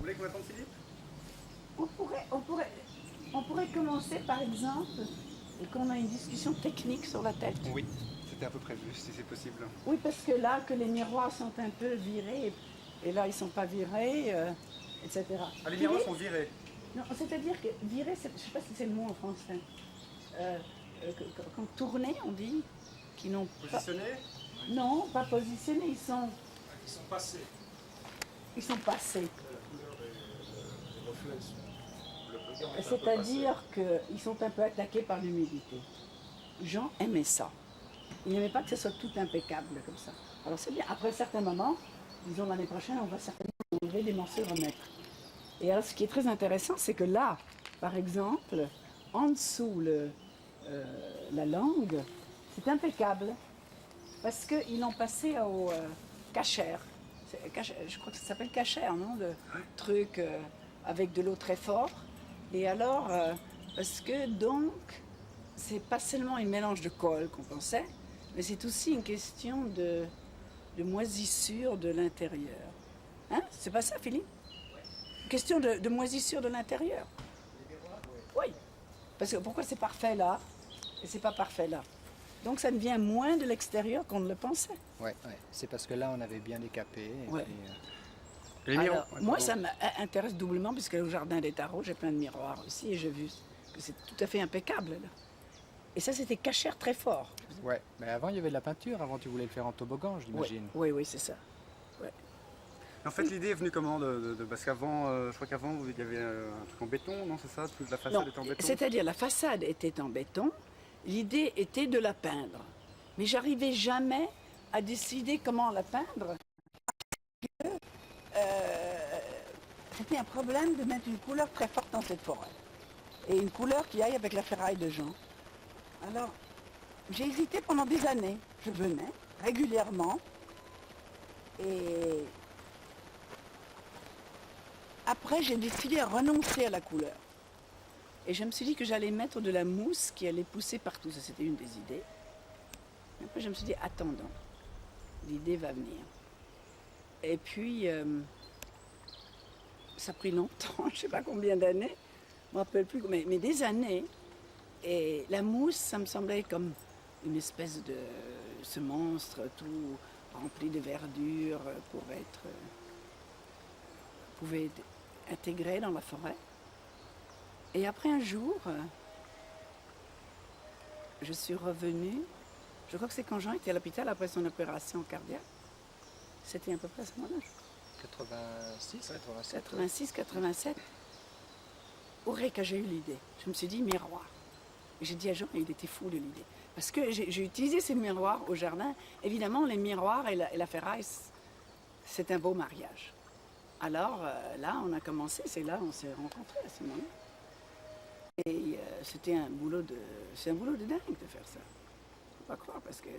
voulez qu'on attende Philippe? On pourrait commencer par exemple, et qu'on a une discussion technique sur la tête. Oui, c'était un peu prévu, si c'est possible. Oui, parce que là, que les miroirs sont un peu virés, et là, ils ne sont pas virés, etc. Ah, les miroirs Philippe. sont virés. Non, c'est-à-dire que virer, je ne sais pas si c'est le mot en français. Quand tourner, on dit, qui n'ont pas... Positionnés? Non, pas positionnés, Ils sont passés. ils sont passés. La couleur des reflets sont... Le blanc est un peu C'est-à-dire qu'ils sont un peu attaqués par l'humidité. Jean aimait ça. Il n'aimait pas que ce soit tout impeccable comme ça. Alors c'est bien. Après un certain moment, disons l'année prochaine, on va certainement enlever des morceaux et remettre. Et alors ce qui est très intéressant, c'est que là, par exemple, en dessous la langue, c'est impeccable. Parce qu'ils l'ont passé au cachère. Je crois que ça s'appelle cachère, non? Le truc avec de l'eau très fort. Et alors, parce que donc, c'est pas seulement un mélange de colle qu'on pensait, mais c'est aussi une question de moisissure de l'intérieur. Hein? C'est pas ça, Philippe? Une question de moisissure de l'intérieur. Oui. Parce que pourquoi c'est parfait là et c'est pas parfait là? Donc ça ne vient moins de l'extérieur qu'on ne le pensait. Ouais, c'est parce que là on avait bien décapé. Et Ouais. puis, Les Alors, miroirs. Ouais, moi, pardon. ça m'intéresse doublement, puisque au Jardin des Tarots, j'ai plein de miroirs aussi, et j'ai vu que c'est tout à fait impeccable. Là. Et ça, c'était cachère très fort. ouais, mais avant il y avait de la peinture, avant tu voulais le faire en toboggan, j'imagine. Oui, c'est ça. En fait, l'idée est venue comment parce qu'avant, je crois qu'avant, il y avait un truc en béton, non? C'est ça? Toute la façade Non, était en béton? c'est-à-dire la façade était en béton, l'idée était de la peindre. Mais j'arrivais jamais à décider comment la peindre. C'était un problème de mettre une couleur très forte dans cette forêt. Et une couleur qui aille avec la ferraille de Jean. Alors, j'ai hésité pendant des années. Je venais régulièrement. Et après, j'ai décidé à renoncer à la couleur. Et je me suis dit que j'allais mettre de la mousse qui allait pousser partout. Ça, c'était une des idées. Et après, je me suis dit, attendons. L'idée va venir. Et puis, ça a pris longtemps, je ne sais pas combien d'années. Je ne me rappelle plus, mais des années. Et la mousse, ça me semblait comme une espèce de ce monstre tout rempli de verdure pouvait être intégré dans la forêt. Et après un jour, je suis revenue. Je crois que c'est quand Jean était à l'hôpital après son opération cardiaque. C'était à peu près à ce moment-là, je crois. 86, 87. 86, 87. Eureka, j'ai eu l'idée. Je me suis dit miroir. Et j'ai dit à Jean, et il était fou de l'idée. Parce que j'ai utilisé ces miroirs au jardin. Évidemment, les miroirs et la ferraille, c'est un beau mariage. Alors là, on a commencé, c'est là on s'est rencontrés à ce moment-là. Et c'est un boulot de dingue de faire ça. Faut pas croire, parce que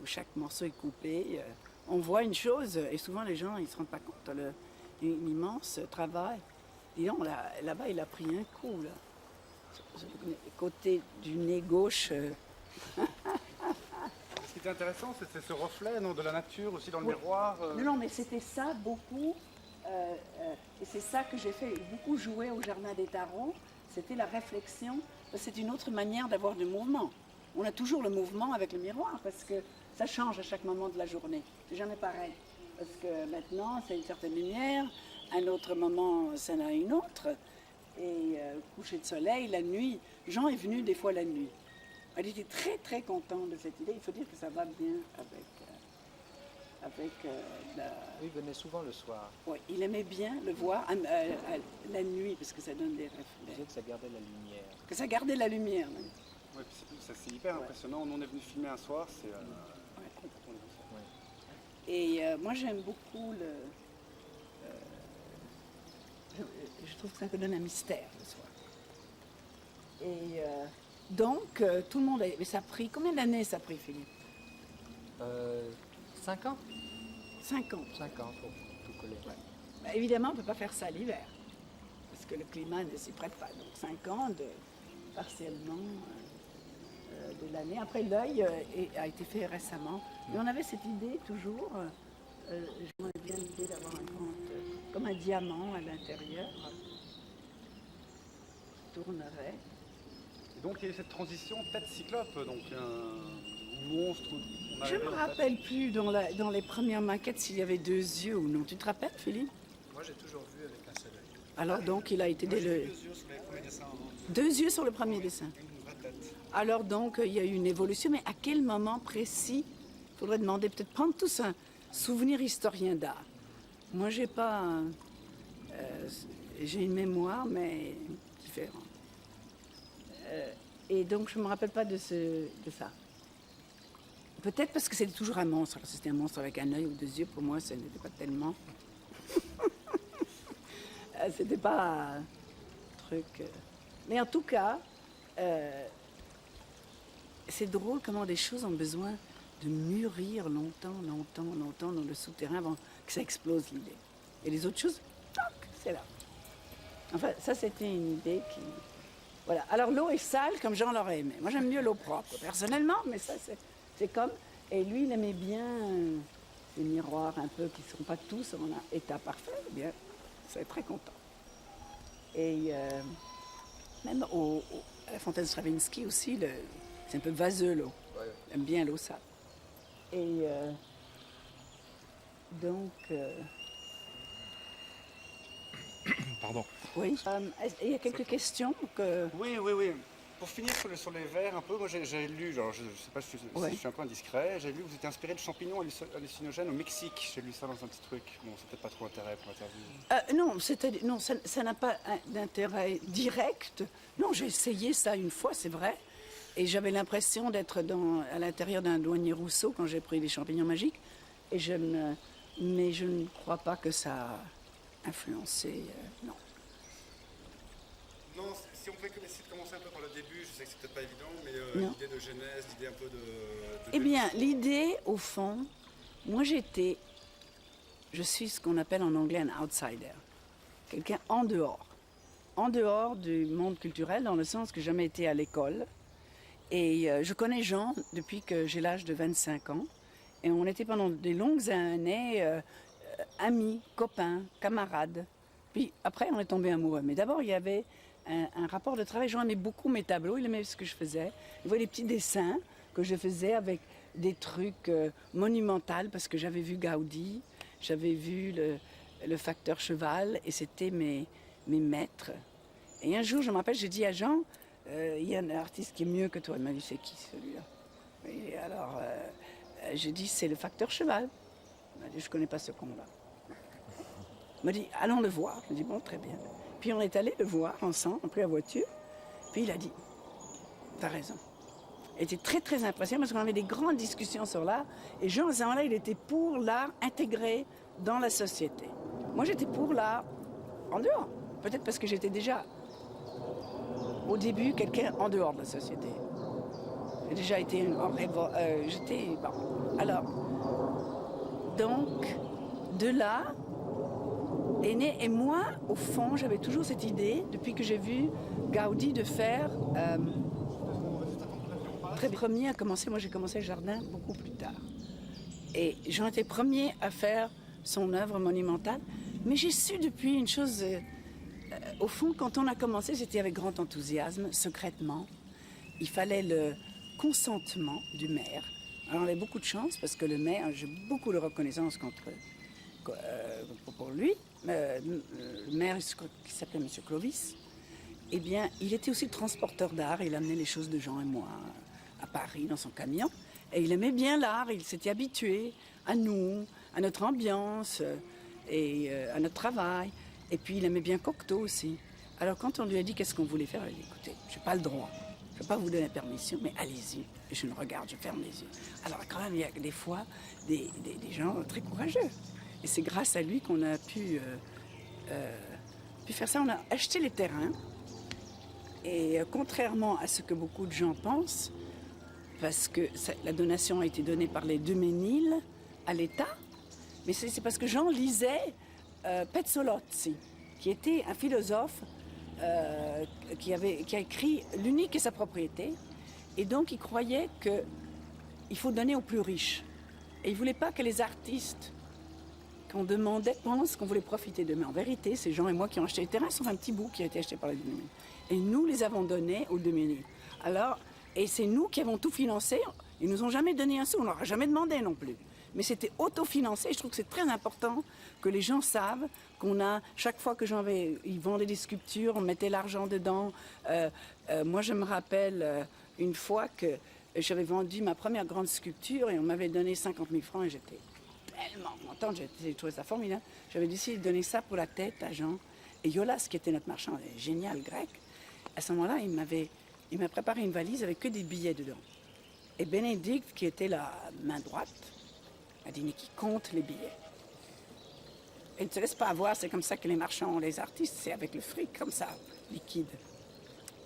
chaque morceau est coupé. On voit une chose, et souvent les gens, ils se rendent pas compte, l'immense travail. Disons, là-bas, il a pris un coup, là. Le côté du nez gauche. Ce qui était intéressant, c'est ce reflet de la nature aussi dans le Oui. miroir. Non, mais c'était ça beaucoup. Et c'est ça que j'ai fait beaucoup jouer au Jardin des Tarots. C'était la réflexion. C'est une autre manière d'avoir du mouvement. On a toujours le mouvement avec le miroir parce que ça change à chaque moment de la journée. C'est jamais pareil. Parce que maintenant, c'est une certaine lumière. Un autre moment, ça en a une autre. Et coucher de soleil, la nuit. Jean est venu des fois la nuit. Elle était très très contente de cette idée. Il faut dire que ça va bien avec la... Oui, il venait souvent le soir. Ouais, il aimait bien le voir la nuit parce que ça donne des Il reflets. disait que ça gardait la lumière. Que ça gardait la lumière. Même. Ouais, puis c'est hyper impressionnant. Nous, on est venu filmer un soir, c'est Ouais. complètement différent. Ouais. Et moi j'aime beaucoup je trouve que ça peut donner un mystère le soir. Et donc tout le monde mais ça a pris combien d'années ça a pris, Philippe? 5 ans 5 ans. 5 ans pour tout coller. Ouais. Bah, évidemment, on ne peut pas faire ça l'hiver, parce que le climat ne s'y prête pas. Donc 5 ans partiellement de l'année. Après, l'œil a été fait récemment. Mais on avait cette idée toujours, j'aurais bien l'idée d'avoir un grand, comme un diamant à l'intérieur. Tournerait. Et donc il y a eu cette transition tête cyclope, donc un monstre. On Je ne arrivait, me en fait. rappelle plus dans les premières maquettes s'il y avait 2 yeux ou non. Tu te rappelles, Philippe? Moi, j'ai toujours vu avec un seul œil. Alors donc, il a été Moi, dès j'ai le... vu 2 yeux sur les premiers dessins. 2 yeux sur le premier dessin. Une vraie tête. Alors donc, il y a eu une évolution, mais à quel moment précis? Il faudrait demander, peut-être prendre tous un souvenir historien d'art. Moi, j'ai pas... j'ai une mémoire, mais différente. Et donc, je ne me rappelle pas de ça. Peut-être parce que c'était toujours un monstre. Alors, si c'était un monstre avec un œil ou 2 yeux, pour moi, ça n'était pas tellement... c'était pas un truc... Mais en tout cas, c'est drôle comment des choses ont besoin de mûrir longtemps dans le souterrain avant que ça explose l'idée. Et les autres choses, toc, c'est là. Enfin, ça c'était une idée qui... Voilà. Alors l'eau est sale comme Jean l'aurait aimé. Moi j'aime mieux l'eau propre, personnellement, mais ça c'est comme... Et lui il aimait bien ces miroirs un peu qui ne sont pas tous en état parfait. Eh bien, c'est très content. Et même à la fontaine Stravinsky aussi, c'est un peu vaseux l'eau. Ouais. Il aime bien l'eau sale. Et donc, Pardon. oui. Il y a quelques questions que... Oui. Pour finir sur les vers un peu, moi j'ai lu, genre, je ne sais pas si Ouais. je suis un peu indiscret, j'ai lu que vous étiez inspiré de champignons hallucinogènes au Mexique. J'ai lu ça dans un petit truc. Bon, c'est peut-être pas trop intérêt pour l'interview. Non, ça n'a pas d'intérêt direct. Non, j'ai essayé ça une fois, c'est vrai. Et j'avais l'impression d'être à l'intérieur d'un douanier Rousseau quand j'ai pris les champignons magiques. Mais je ne crois pas que ça a influencé. Non. Non, si on pouvait essayer de commencer un peu par le début, je sais que c'est peut-être pas évident, mais Non. l'idée de genèse, l'idée un peu de Eh bien, l'idée, au fond, moi je suis ce qu'on appelle en anglais un outsider. Quelqu'un en dehors du monde culturel, dans le sens que j'ai jamais été à l'école. Et je connais Jean depuis que j'ai l'âge de 25 ans. Et on était pendant des longues années amis, copains, camarades. Puis après, on est tombés amoureux. Mais d'abord, il y avait un rapport de travail. Jean aimait beaucoup mes tableaux, il aimait ce que je faisais. Il voyait les petits dessins que je faisais avec des trucs monumentaux, parce que j'avais vu Gaudi, j'avais vu le facteur cheval, et c'était mes maîtres. Et un jour, je me rappelle, j'ai dit à Jean, il y a un artiste qui est mieux que toi. Il m'a dit, c'est qui celui-là? Et alors, j'ai dit, c'est le facteur cheval. Il m'a dit, je ne connais pas ce con-là. Il m'a dit, allons le voir. Je lui ai dit, bon, très bien. Puis on est allé le voir ensemble, on a pris la voiture. Puis il a dit, t'as raison. Il était très, très impressionné parce qu'on avait des grandes discussions sur l'art. Et Jean, à ce moment-là, il était pour l'art intégré dans la société. Moi, j'étais pour l'art en dehors. Peut-être parce que j'étais déjà, au début, quelqu'un en dehors de la société. J'ai déjà été en j'étais... Bon. Alors, donc, de là est né... Et moi, au fond, j'avais toujours cette idée, depuis que j'ai vu Gaudi, de faire... Très premier à commencer, moi j'ai commencé le jardin beaucoup plus tard. Et j'en étais premier à faire son œuvre monumentale. Mais j'ai su depuis une chose... au fond, quand on a commencé, c'était avec grand enthousiasme, secrètement. Il fallait le consentement du maire. Alors on avait beaucoup de chance parce que le maire, j'ai beaucoup de reconnaissance pour lui. Le maire qui s'appelait M. Clovis, eh bien, il était aussi le transporteur d'art. Il amenait les choses de Jean et moi à Paris dans son camion. Et il aimait bien l'art. Il s'était habitué à nous, à notre ambiance et à notre travail. Et puis il aimait bien Cocteau aussi. Alors quand on lui a dit qu'est-ce qu'on voulait faire, il a dit écoutez, je n'ai pas le droit. Je ne vais pas vous donner la permission, mais allez-y. Et je le regarde, je ferme les yeux. Alors quand même, il y a des fois des gens très courageux. Et c'est grâce à lui qu'on a pu faire ça. On a acheté les terrains. Et contrairement à ce que beaucoup de gens pensent, parce que la donation a été donnée par les Deménil à l'État, mais c'est parce que Jean lisait Pezzolozzi, qui était un philosophe qui a écrit L'unique et sa propriété. Et donc il croyait qu'il faut donner aux plus riches. Et il ne voulait pas que les artistes qu'on demandait pendant ce qu'on voulait profiter d'eux. Mais en vérité, ces gens et moi qui ont acheté les terrains, sauf un petit bout qui a été acheté par les démunis. Et nous les avons donnés aux démunis. Alors, et c'est nous qui avons tout financé. Ils nous ont jamais donné un sou, on leur a jamais demandé non plus. Mais c'était autofinancé. Je trouve que c'est très important que les gens savent qu'on a, chaque fois que ils vendaient des sculptures, on mettait l'argent dedans. Moi, je me rappelle une fois que j'avais vendu ma première grande sculpture et on m'avait donné 50 000 francs et j'étais tellement contente, j'ai trouvé ça formidable. J'avais décidé de donner ça pour la tête à Jean. Et Yolas, qui était notre marchand génial grec, à ce moment-là, il m'a préparé une valise avec que des billets dedans. Et Bénédicte, qui était la main droite, a dit, qui compte les billets. Et ne te laisse pas avoir, c'est comme ça que les marchands, les artistes, c'est avec le fric, comme ça, liquide.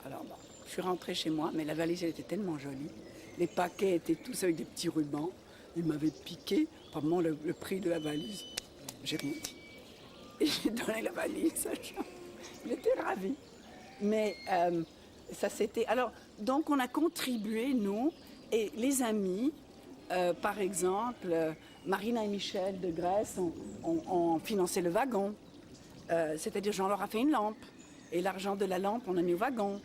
Alors bon, je suis rentrée chez moi, mais la valise, elle était tellement jolie. Les paquets étaient tous avec des petits rubans. Ils m'avaient piqué pendant le prix de la valise. J'ai rien dit. Et j'ai donné la valise à Jean. Il était ravi. Mais ça c'était... Alors, donc on a contribué, nous, et les amis, par exemple, Marina et Michel de Grèce ont financé le wagon. C'est-à-dire, Jean leur a fait une lampe. Et l'argent de la lampe, on a mis au wagon.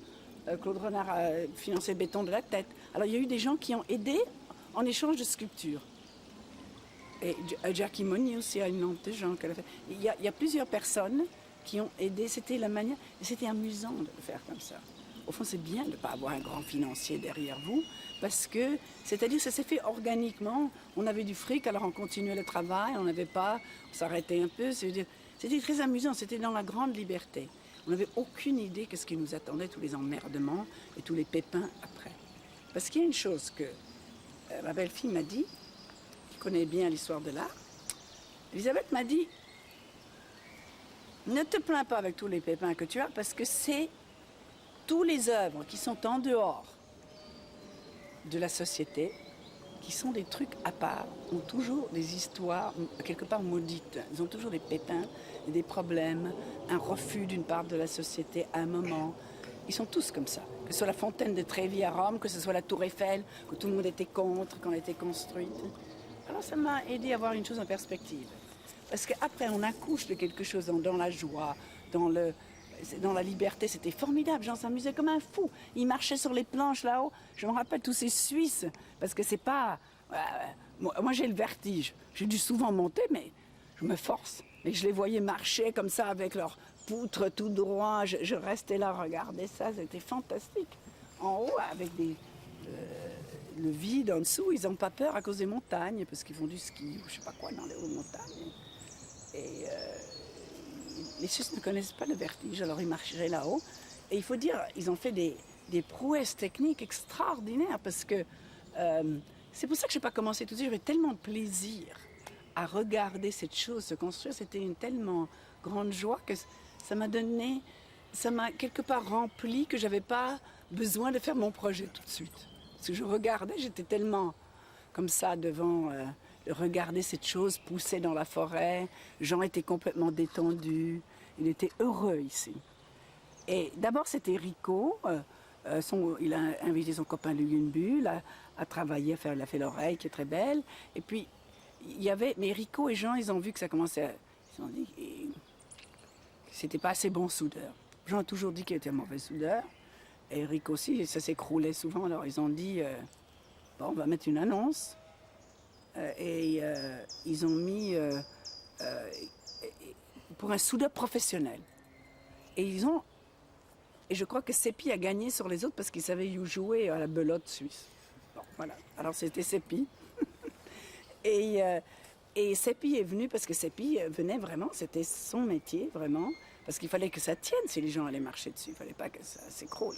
Claude Renard a financé le béton de la tête. Alors, il y a eu des gens qui ont aidé en échange de sculptures. Et Jackie Money aussi a une lampe de Jean qu'elle a fait. Il y a plusieurs personnes qui ont aidé. C'était la manière... Et c'était amusant de le faire comme ça. Au fond, c'est bien de ne pas avoir un grand financier derrière vous, parce que, c'est-à-dire, ça s'est fait organiquement. On avait du fric, alors on continuait le travail, on n'avait pas, on s'arrêtait un peu. C'était très amusant, c'était dans la grande liberté. On n'avait aucune idée de ce qui nous attendait, tous les emmerdements et tous les pépins après. Parce qu'il y a une chose que ma belle-fille m'a dit, qui connaît bien l'histoire de l'art. Elisabeth m'a dit, ne te plains pas avec tous les pépins que tu as, parce que c'est tous les œuvres qui sont en dehors de la société, qui sont des trucs à part, ont toujours des histoires quelque part maudites. Ils ont toujours des pépins, des problèmes, un refus d'une part de la société à un moment. Ils sont tous comme ça. Que ce soit la fontaine de Trévi à Rome, que ce soit la tour Eiffel, que tout le monde était contre quand elle était construite. Alors ça m'a aidé à avoir une chose en perspective. Parce qu'après, on accouche de quelque chose dans la joie, dans la liberté. C'était formidable. Jean s'amusait comme un fou. Il marchait sur les planches là-haut. Je me rappelle tous ces Suisses. Parce que c'est pas... moi, j'ai le vertige. J'ai dû souvent monter, mais je me force. Et je les voyais marcher comme ça avec leurs poutres tout droit. Je restais là, regarder ça. C'était fantastique. En haut, avec le vide en dessous, ils n'ont pas peur à cause des montagnes, parce qu'ils font du ski ou je sais pas quoi dans les hautes montagnes. Et les Suisses ne connaissent pas le vertige, alors ils marcheraient là-haut. Et il faut dire, ils ont fait des prouesses techniques extraordinaires, parce que c'est pour ça que je n'ai pas commencé tout de suite. J'avais tellement de plaisir à regarder cette chose se construire. C'était une tellement grande joie que ça m'a quelque part rempli que je n'avais pas besoin de faire mon projet tout de suite. Parce que je regardais, j'étais tellement comme ça devant regarder cette chose pousser dans la forêt. Jean était complètement détendu, il était heureux ici. Et d'abord c'était Rico, il a invité son copain Lugunbu à travailler, il a fait l'oreille qui est très belle. Et puis mais Rico et Jean, ils ont vu que ça commençait ils ont dit que c'était pas assez bon soudeur. Jean a toujours dit qu'il était un mauvais soudeur. Et Rico aussi, ça s'écroulait souvent. Alors ils ont dit, bon, on va mettre une annonce. Ils ont mis pour un soudeur professionnel. Et je crois que Seppi a gagné sur les autres parce qu'il savait jouer à la belote suisse. Bon, voilà. Alors c'était Seppi. et Seppi est venu parce que Seppi venait vraiment, c'était son métier vraiment, parce qu'il fallait que ça tienne si les gens allaient marcher dessus. Il ne fallait pas que ça s'écroule.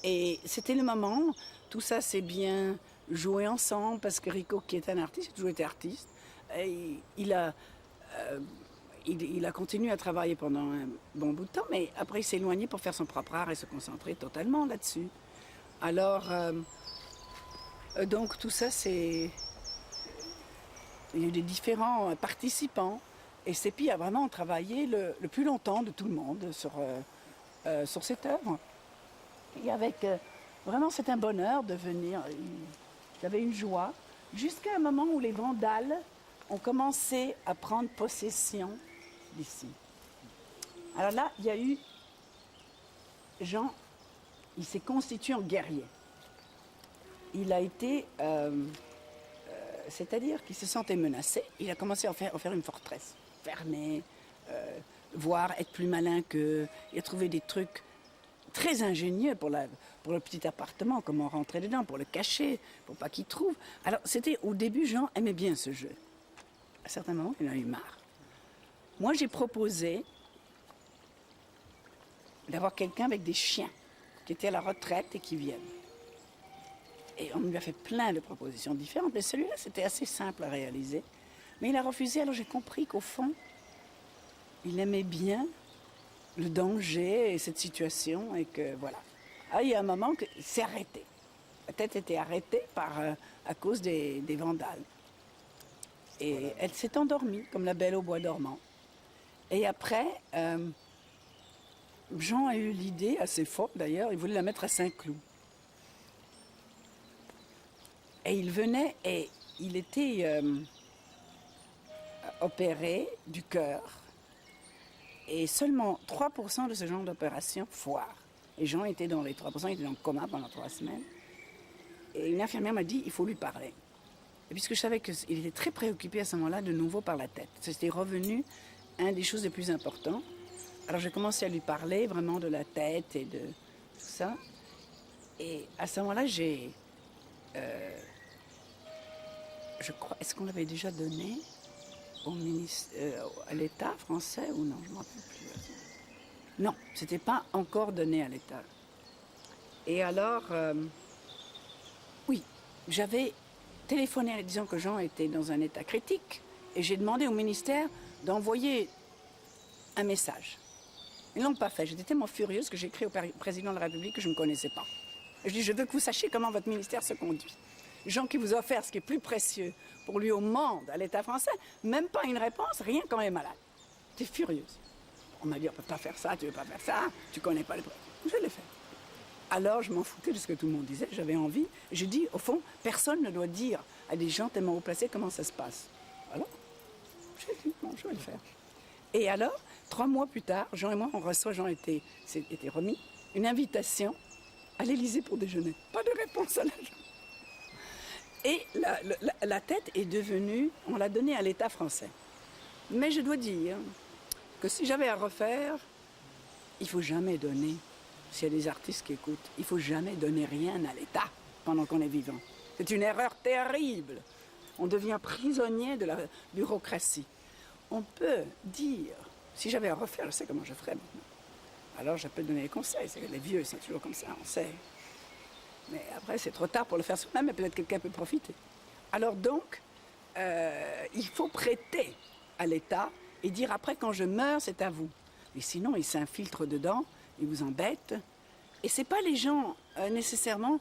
Et c'était le moment, tout ça s'est bien joué ensemble, parce que Rico, qui est un artiste, a toujours été artiste, et il a continué à travailler pendant un bon bout de temps, mais après il s'est éloigné pour faire son propre art et se concentrer totalement là-dessus. Alors, donc tout ça, il y a eu des différents participants, et Seppi a vraiment travaillé le plus longtemps de tout le monde sur cette œuvre. Et vraiment, c'est un bonheur de venir. J'avais une joie, jusqu'à un moment où les Vandales ont commencé à prendre possession d'ici. Alors là, il y a eu Jean, il s'est constitué en guerrier. Il a été, c'est-à-dire qu'il se sentait menacé. Il a commencé à en faire une forteresse, fermée, voir être plus malin qu'eux. Il a trouvé des trucs très ingénieux pour le petit appartement, comment rentrer dedans, pour le cacher, pour pas qu'il trouve. Alors, c'était au début, Jean aimait bien ce jeu. À certains moments, il en a eu marre. Moi, j'ai proposé d'avoir quelqu'un avec des chiens qui étaient à la retraite et qui viennent. Et on lui a fait plein de propositions différentes, mais celui-là, c'était assez simple à réaliser. Mais il a refusé, alors j'ai compris qu'au fond, il aimait bien le danger et cette situation, et que voilà. Ah, il y a un moment qu'il s'est arrêté. La tête était arrêtée à cause des vandales. Et voilà. Elle s'est endormie, comme la belle au bois dormant. Et après, Jean a eu l'idée, assez forte d'ailleurs, il voulait la mettre à Saint-Cloud. Et il venait et il était opéré du cœur. Et seulement 3% de ce genre d'opération foire. Et Jean était dans les 3%, il était dans le coma pendant 3 semaines. Et une infirmière m'a dit, il faut lui parler. Et puisque je savais qu'il était très préoccupé à ce moment-là, de nouveau par la tête. C'était revenu une des choses les plus importantes. Alors j'ai commencé à lui parler vraiment de la tête et de tout ça. Et à ce moment-là, j'ai... je crois, est-ce qu'on l'avait déjà donné à l'État français ou non? Je ne m'en rappelle plus. Non, ce n'était pas encore donné à l'État. Et alors, oui, j'avais téléphoné en disant que Jean était dans un état critique et j'ai demandé au ministère d'envoyer un message. Ils ne l'ont pas fait. J'étais tellement furieuse que j'ai écrit au président de la République que je ne me connaissais pas. Et je dis, je veux que vous sachiez comment votre ministère se conduit. Jean qui vous a offert ce qui est plus précieux pour lui au monde, à l'État français, même pas une réponse, rien quand il est malade. J'étais furieuse. On m'a dit, on ne peut pas faire ça, tu ne veux pas faire ça, tu ne connais pas les problèmes. Je l'ai fait. Alors je m'en foutais de ce que tout le monde disait, j'avais envie. J'ai dit, au fond, personne ne doit dire à des gens tellement haut placés comment ça se passe. Alors, j'ai dit, bon, je vais le faire. Et alors, 3 mois plus tard, Jean et moi, on reçoit, Jean était remis, une invitation à l'Élysée pour déjeuner. Pas de réponse à l'agent. Et la tête est devenue, on l'a donnée à l'État français. Mais je dois dire que si j'avais à refaire, il ne faut jamais donner, s'il y a des artistes qui écoutent, il ne faut jamais donner rien à l'État pendant qu'on est vivant. C'est une erreur terrible. On devient prisonnier de la bureaucratie. On peut dire, si j'avais à refaire, je sais comment je ferais maintenant. Alors je peux donner des conseils, les vieux sont toujours comme ça, on sait. Mais après, c'est trop tard pour le faire soi-même, mais peut-être quelqu'un peut profiter. Alors donc, il faut prêter à l'État et dire après, quand je meurs, c'est à vous. Mais sinon, ils s'infiltrent dedans, ils vous embêtent. Et ce n'est pas les gens nécessairement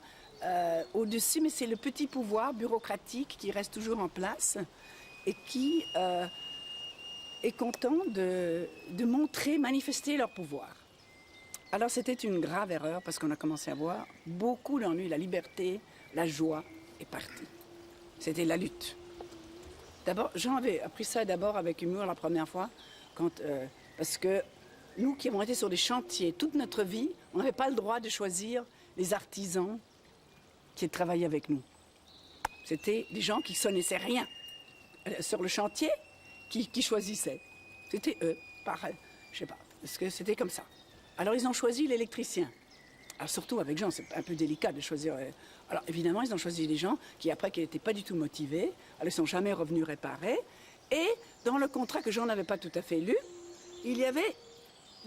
au-dessus, mais c'est le petit pouvoir bureaucratique qui reste toujours en place et qui est content de montrer, manifester leur pouvoir. Alors c'était une grave erreur parce qu'on a commencé à voir beaucoup d'ennuis, la liberté, la joie est partie. C'était la lutte. D'abord, Jean avait appris ça d'abord avec humour la première fois, parce que nous qui avons été sur des chantiers toute notre vie, on n'avait pas le droit de choisir les artisans qui travaillaient avec nous. C'était des gens qui ne connaissaient rien sur le chantier qui choisissaient. C'était eux, pareil, je sais pas, parce que c'était comme ça. Alors ils ont choisi l'électricien. Alors surtout avec Jean, c'est un peu délicat de choisir. Alors évidemment, ils ont choisi des gens qui après qui n'étaient pas du tout motivés, alors ils ne sont jamais revenus réparer. Et dans le contrat que Jean n'avait pas tout à fait lu, il y avait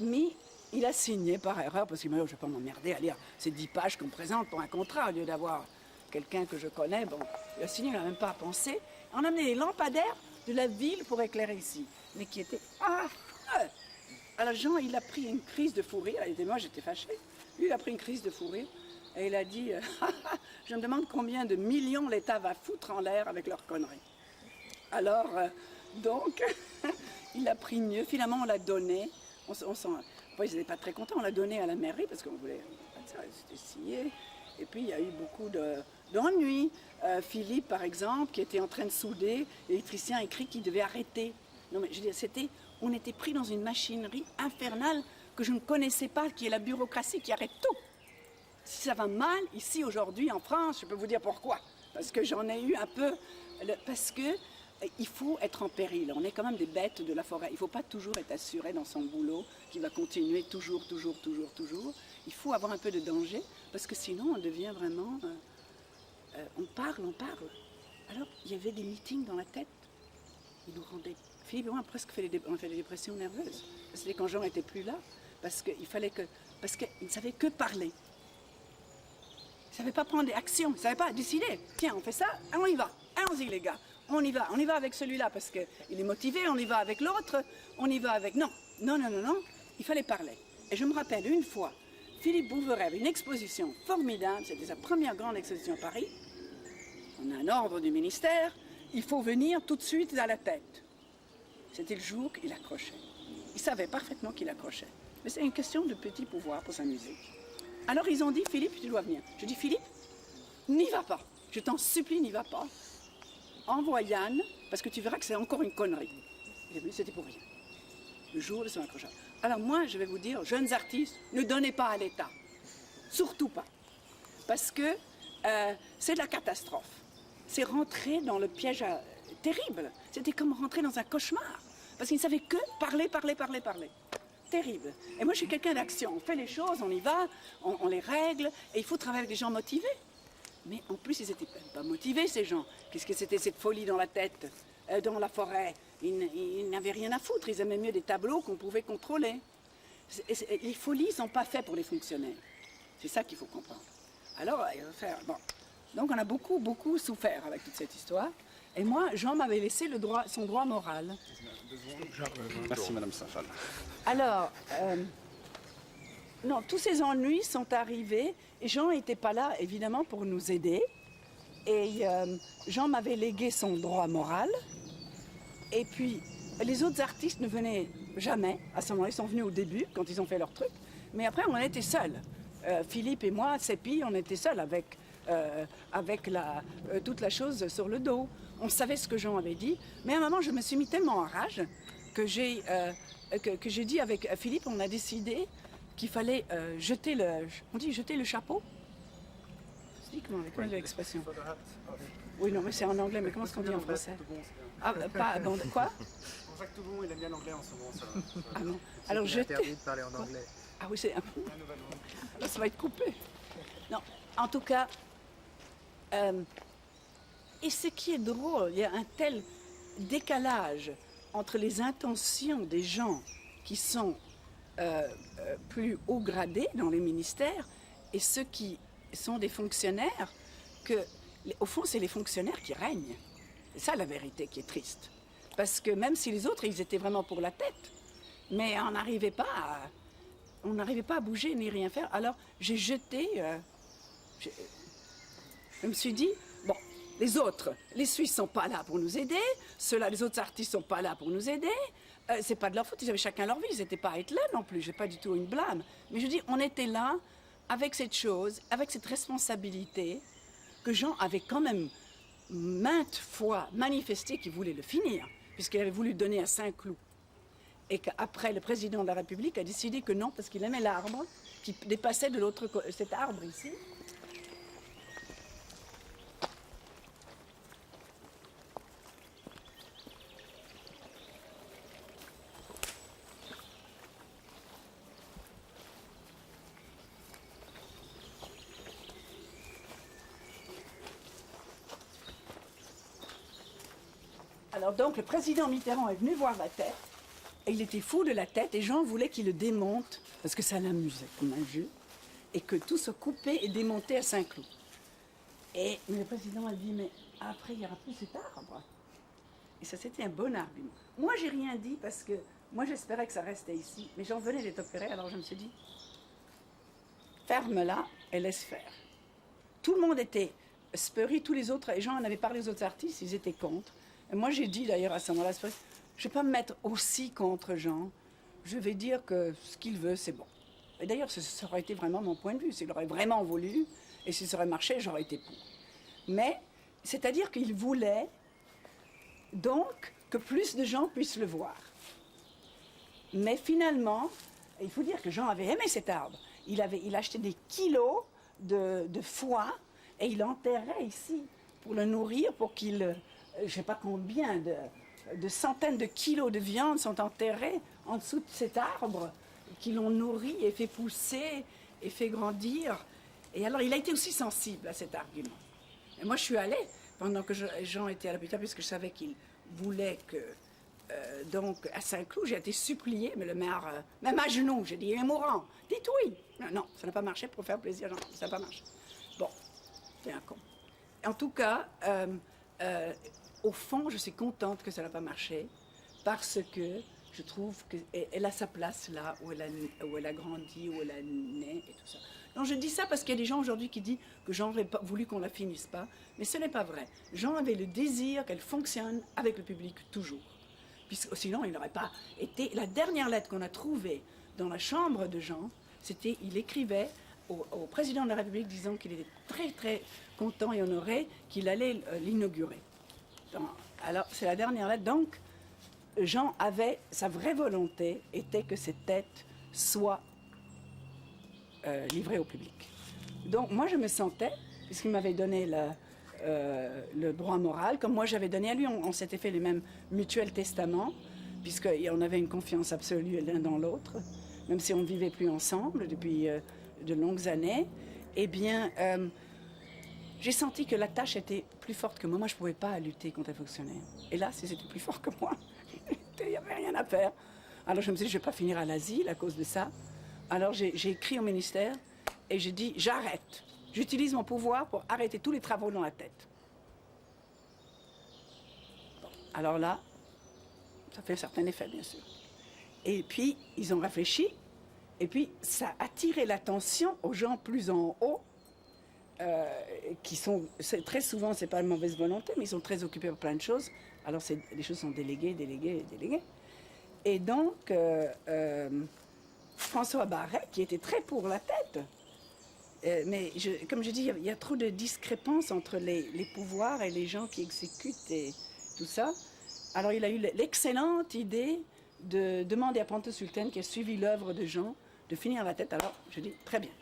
mis, il a signé par erreur, parce qu'il m'a dit, je ne vais pas m'emmerder à lire ces 10 pages qu'on présente pour un contrat, au lieu d'avoir quelqu'un que je connais. Bon, il a signé, il n'a même pas pensé. On a amené les lampadaires de la ville pour éclairer ici, mais qui étaient affreux. Alors Jean, il a pris une crise de fou rire. Moi, j'étais fâchée. Lui, il a pris une crise de fou rire. Et il a dit, je me demande combien de millions l'État va foutre en l'air avec leurs conneries. Alors, donc, il a pris mieux. Finalement, on l'a donné. Enfin, ils n'étaient pas très contents. On l'a donné à la mairie parce qu'on voulait... C'était scié. Et puis il y a eu beaucoup d'ennuis. Philippe, par exemple, qui était en train de souder, l'électricien a écrit qu'il devait arrêter. Non mais je veux dire, on était pris dans une machinerie infernale que je ne connaissais pas, qui est la bureaucratie qui arrête tout. Si ça va mal ici aujourd'hui en France, je peux vous dire pourquoi. Parce que j'en ai eu un peu, parce que il faut être en péril. On est quand même des bêtes de la forêt. Il ne faut pas toujours être assuré dans son boulot, qui va continuer toujours. Il faut avoir un peu de danger, parce que sinon on devient vraiment... on parle. Alors, il y avait des meetings dans la tête. Ils nous rendaient... Philippe et moi, on a presque fait des dépressions nerveuses. C'était quand Jean n'était plus là, parce qu'il ne savait que parler. Il ne savait pas prendre des actions, il ne savait pas décider. Tiens, on fait ça, on y va. Allons-y les gars, on y va avec celui-là parce qu'il est motivé, on y va avec l'autre, on y va avec... Non, il fallait parler. Et je me rappelle une fois, Philippe Bouveret avait une exposition formidable, c'était sa première grande exposition à Paris. On a un ordre du ministère, il faut venir tout de suite à la tête. C'était le jour qu'il accrochait. Il savait parfaitement qu'il accrochait. Mais c'est une question de petit pouvoir pour s'amuser. Alors ils ont dit, Philippe, tu dois venir. Je dis, Philippe, n'y va pas. Je t'en supplie, n'y va pas. Envoie Yann, parce que tu verras que c'est encore une connerie. Il est venu, c'était pour rien. Le jour de son accrochage. Alors moi, je vais vous dire, jeunes artistes, ne donnez pas à l'État. Surtout pas. Parce que c'est de la catastrophe. C'est rentrer dans le piège terrible. C'était comme rentrer dans un cauchemar. Parce qu'ils ne savaient que parler. Terrible. Et moi, je suis quelqu'un d'action. On fait les choses, on y va, on les règle, et il faut travailler avec des gens motivés. Mais en plus, ils n'étaient pas motivés, ces gens. Qu'est-ce que c'était cette folie dans la tête, dans la forêt? Ils n'avaient rien à foutre. Ils aimaient mieux des tableaux qu'on pouvait contrôler. Les folies ne sont pas faites pour les fonctionnaires. C'est ça qu'il faut comprendre. Alors, il va faire... Bon. Donc, on a beaucoup souffert avec toute cette histoire. Et moi, Jean m'avait laissé son droit moral. Merci, Madame Saint-Phal. Alors, non, tous ces ennuis sont arrivés et Jean n'était pas là, évidemment, pour nous aider. Et Jean m'avait légué son droit moral. Et puis, les autres artistes ne venaient jamais. À ce moment-là, ils sont venus au début, quand ils ont fait leur truc. Mais après, on était seuls. Philippe et moi, Sépi, on était seuls avec toute la chose sur le dos. On savait ce que Jean avait dit. Mais à un moment, je me suis mis tellement en rage que j'ai dit avec Philippe, on a décidé qu'il fallait jeter le chapeau. C'est dit comment l'expression? Oui, non, mais c'est en anglais, mais comment est-ce qu'on dit en français? Ah, pas, bon, quoi? Jacques Toubon, il aime bien l'anglais en ce moment. Ça. Ah non. Alors jeter... interdit de parler en anglais. Ah oui, c'est... Là, ça va être coupé. Non, en tout cas... Et ce qui est drôle, il y a un tel décalage entre les intentions des gens qui sont plus haut gradés dans les ministères et ceux qui sont des fonctionnaires, que, au fond, c'est les fonctionnaires qui règnent. C'est ça la vérité qui est triste. Parce que même si les autres, ils étaient vraiment pour la tête, mais on n'arrivait pas à bouger ni rien faire. Alors j'ai jeté... je me suis dit, bon, les autres, les Suisses ne sont pas là pour nous aider, les autres artistes ne sont pas là pour nous aider, c'est pas de leur faute, ils avaient chacun leur vie, ils n'étaient pas Hitler non plus, j'ai pas du tout une blâme. Mais je dis, on était là avec cette chose, avec cette responsabilité, que Jean avait quand même maintes fois manifesté qu'il voulait le finir, puisqu'il avait voulu donner à Saint-Cloud. Et qu'après, le président de la République a décidé que non, parce qu'il aimait l'arbre, qui dépassait de l'autre côté, cet arbre ici. Alors donc, le président Mitterrand est venu voir la tête, et il était fou de la tête, et Jean voulait qu'il le démonte, parce que ça l'amusait comme un jeu, et que tout se coupait et démontait à Saint-Cloud. Mais le président a dit, mais après, il n'y aura plus cet arbre. Et ça, c'était un bon argument. Moi, j'ai rien dit, parce que moi, j'espérais que ça restait ici, mais Jean venait d'être opéré, alors je me suis dit, ferme-la et laisse faire. Tout le monde était speuré, tous les autres, et Jean en avait parlé aux autres artistes, ils étaient contre. Et moi, j'ai dit d'ailleurs à ce moment-là, je ne vais pas me mettre aussi contre Jean. Je vais dire que ce qu'il veut, c'est bon. Et d'ailleurs, ça aurait été vraiment mon point de vue. S'il aurait vraiment voulu, Et si ça aurait marché, j'aurais été pour. Mais, c'est-à-dire qu'il voulait donc que plus de gens puissent le voir. Mais finalement, il faut dire que Jean avait aimé cet arbre. Il achetait des kilos de foie et il l'enterrait ici pour le nourrir, pour qu'il, je ne sais pas combien de centaines de kilos de viande sont enterrés en dessous de cet arbre, qui l'ont nourri et fait pousser et fait grandir. Et alors, il a été aussi sensible à cet argument. Et moi, je suis allée, pendant que Jean était à l'hôpital, puisque je savais qu'il voulait que... donc, à Saint-Cloud, j'ai été suppliée, mais le maire, même à genoux, j'ai dit, il est mourant, dites oui. Non, ça n'a pas marché pour faire plaisir, Jean, ça n'a pas marché. Bon, c'est un con. En tout cas, au fond, je suis contente que ça n'a pas marché, parce que je trouve qu'elle a sa place là, où elle a grandi, où elle a né et tout ça. Donc je dis ça parce qu'il y a des gens aujourd'hui qui disent que Jean aurait voulu qu'on la finisse pas, mais ce n'est pas vrai. Jean avait le désir qu'elle fonctionne avec le public toujours. Puisque sinon, il n'aurait pas été... La dernière lettre qu'on a trouvée dans la chambre de Jean, c'était, il écrivait au président de la République disant qu'il était très très content et honoré qu'il allait l'inaugurer. Alors, c'est la dernière lettre. Donc, Jean avait, sa vraie volonté était que cette tête soit livrée au public. Donc, moi, je me sentais, puisqu'il m'avait donné le droit moral, comme moi j'avais donné à lui, on s'était fait les mêmes mutuels testaments, puisqu'on avait une confiance absolue l'un dans l'autre, même si on ne vivait plus ensemble depuis de longues années. Eh bien, j'ai senti que la tâche était plus forte que moi. Moi, je ne pouvais pas lutter contre les fonctionnaires. Et là, si c'était plus fort que moi, il n'y avait rien à faire. Alors, je me suis dit, je ne vais pas finir à l'asile à cause de ça. Alors, j'ai écrit au ministère et j'ai dit, j'arrête. J'utilise mon pouvoir pour arrêter tous les travaux dans la tête. Bon, alors là, ça fait un certain effet, bien sûr. Et puis, ils ont réfléchi, et puis ça a attiré l'attention aux gens plus en haut, qui sont, très souvent, c'est pas de mauvaise volonté, mais ils sont très occupés par plein de choses. Alors, les choses sont déléguées. Et donc, François Barret, qui était très pour la tête, mais comme je dis, il y a trop de discrépances entre les pouvoirs et les gens qui exécutent et tout ça. Alors il a eu l'excellente idée de demander à Pontus Sultan, qui a suivi l'œuvre de Jean, de finir la tête. Alors je dis, très bien.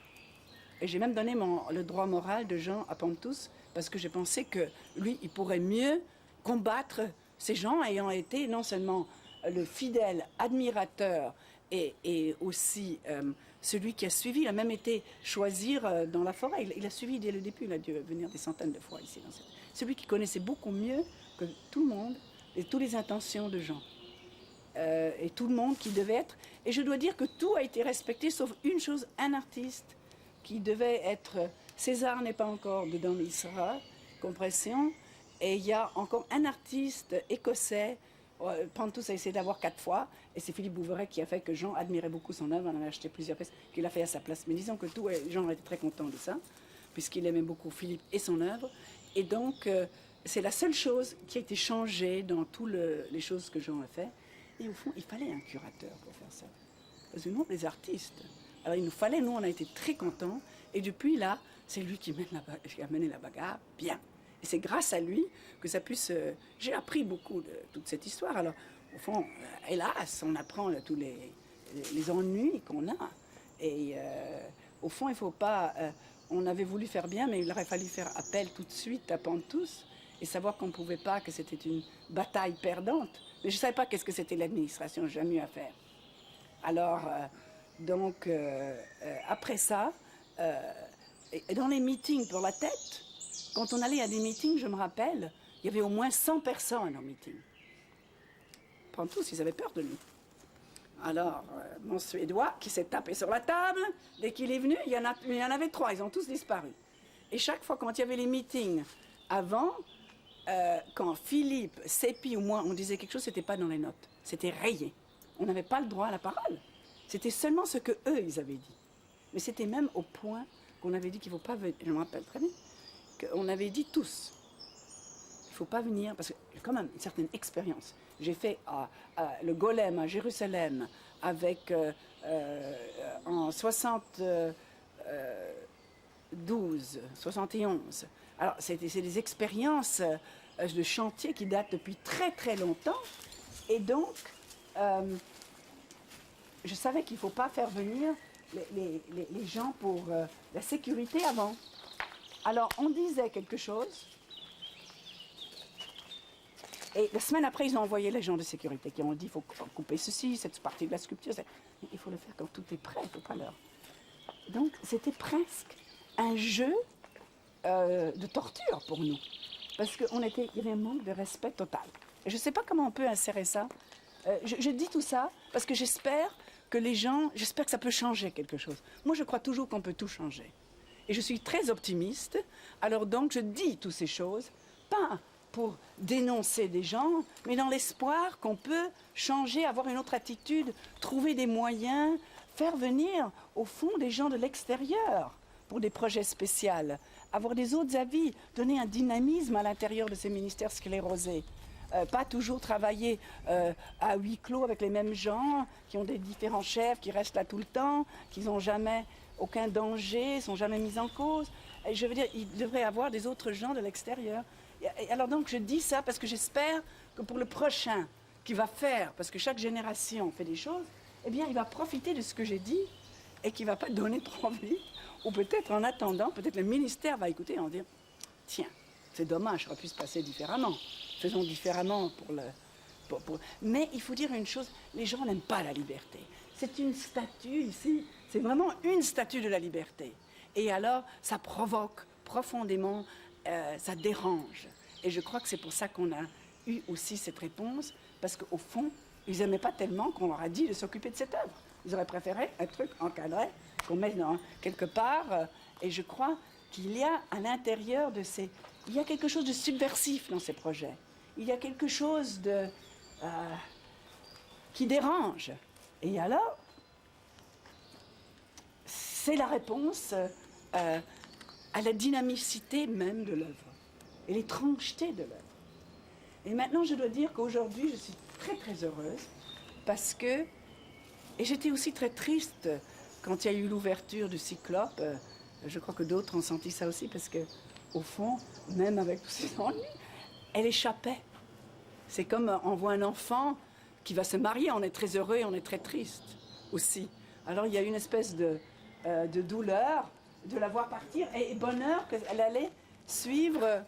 Et j'ai même donné le droit moral de Jean à Pontus, parce que j'ai pensé que lui, il pourrait mieux combattre ces gens ayant été non seulement le fidèle admirateur et aussi celui qui a suivi, il a même été choisir dans la forêt. Il a suivi dès le début, il a dû venir des centaines de fois ici. Celui qui connaissait beaucoup mieux que tout le monde et toutes les intentions de Jean. Et tout le monde qui devait être... Et je dois dire que tout a été respecté, sauf une chose, un artiste qui devait être... César n'est pas encore dedans, mais il sera, compression. Et il y a encore un artiste écossais, Pontus a essayé d'avoir 4 fois, et c'est Philippe Bouveret qui a fait que Jean admirait beaucoup son œuvre, on en a acheté plusieurs pièces, qu'il a fait à sa place. Mais disons que Jean était très content de ça, puisqu'il aimait beaucoup Philippe et son œuvre. Et donc, c'est la seule chose qui a été changée dans toutes les choses que Jean a fait. Et au fond, il fallait un curateur pour faire ça. Parce que nous, les artistes, alors il nous fallait, nous, on a été très contents. Et depuis là, c'est lui qui a mené la bagarre bien. Et c'est grâce à lui que ça puisse... j'ai appris beaucoup de toute cette histoire. Alors, au fond, hélas, on apprend tous les ennuis qu'on a. Et au fond, il ne faut pas... on avait voulu faire bien, mais il aurait fallu faire appel tout de suite à Pontus et savoir qu'on ne pouvait pas, que c'était une bataille perdante. Mais je ne savais pas qu'est-ce que c'était l'administration, j'ai jamais eu à faire. Alors, donc, après ça, dans les meetings pour la tête, quand on allait à des meetings, je me rappelle, il y avait au moins 100 personnes en meeting. Pontus, ils avaient peur de nous. Alors, mon Suédois, qui s'est tapé sur la table, dès qu'il est venu, il y en avait 3, ils ont tous disparu. Et chaque fois, quand il y avait les meetings avant, quand Philippe, Sépi ou moi, on disait quelque chose, c'était pas dans les notes. C'était rayé. On n'avait pas le droit à la parole. C'était seulement ce que eux, ils avaient dit. Mais c'était même au point qu'on avait dit qu'il ne faut pas venir. Je me rappelle très bien. Qu'on avait dit tous, il ne faut pas venir, parce que j'ai quand même une certaine expérience. J'ai fait le Golem à Jérusalem avec, en 60, 72, 71. Alors, c'est des expériences de chantier qui datent depuis très très longtemps. Et donc, je savais qu'il ne faut pas faire venir les gens pour la sécurité avant. Alors, on disait quelque chose. Et la semaine après, ils ont envoyé les gens de sécurité qui ont dit il faut couper ceci, cette partie de la sculpture. Il faut le faire quand tout est prêt, il ne faut pas l'heure. Donc, c'était presque un jeu de torture pour nous. Parce qu'il y avait un manque de respect total. Et je ne sais pas comment on peut insérer ça. Je dis tout ça parce que j'espère que ça peut changer quelque chose. Moi, je crois toujours qu'on peut tout changer. Et je suis très optimiste. Alors donc, je dis toutes ces choses, pas pour dénoncer des gens, mais dans l'espoir qu'on peut changer, avoir une autre attitude, trouver des moyens, faire venir, au fond, des gens de l'extérieur pour des projets spéciaux, avoir des autres avis, donner un dynamisme à l'intérieur de ces ministères sclérosés. Pas toujours travailler à huis clos avec les mêmes gens, qui ont des différents chefs, qui restent là tout le temps, qui n'ont jamais aucun danger, ne sont jamais mis en cause. Et je veux dire, il devrait y avoir des autres gens de l'extérieur. Et alors donc je dis ça parce que j'espère que pour le prochain qui va faire, parce que chaque génération fait des choses, eh bien il va profiter de ce que j'ai dit et qu'il ne va pas donner trop envie. Ou peut-être en attendant, peut-être le ministère va écouter et en dire « Tiens, c'est dommage, ça aurait pu se passer différemment. Faisons différemment pour le... » Mais il faut dire une chose, les gens n'aiment pas la liberté. C'est une statue ici, c'est vraiment une statue de la liberté. Et alors, ça provoque profondément, ça dérange. Et je crois que c'est pour ça qu'on a eu aussi cette réponse, parce qu'au fond, ils n'aimaient pas tellement qu'on leur a dit de s'occuper de cette œuvre. Ils auraient préféré un truc encadré, qu'on met quelque part. Et je crois qu'il y a à l'intérieur de ces... Il y a quelque chose de subversif dans ces projets. Il y a quelque chose de... qui dérange. Et alors, c'est la réponse à la dynamicité même de l'œuvre et l'étrangeté de l'œuvre. Et maintenant, je dois dire qu'aujourd'hui, je suis très très heureuse parce que, et j'étais aussi très triste quand il y a eu l'ouverture du Cyclope. Je crois que d'autres ont senti ça aussi parce que, au fond, même avec tous ces ennuis, elle échappait. C'est comme on voit un enfant qui va se marier, on est très heureux et on est très triste aussi. Alors il y a une espèce de douleur de la voir partir et bonheur qu'elle allait suivre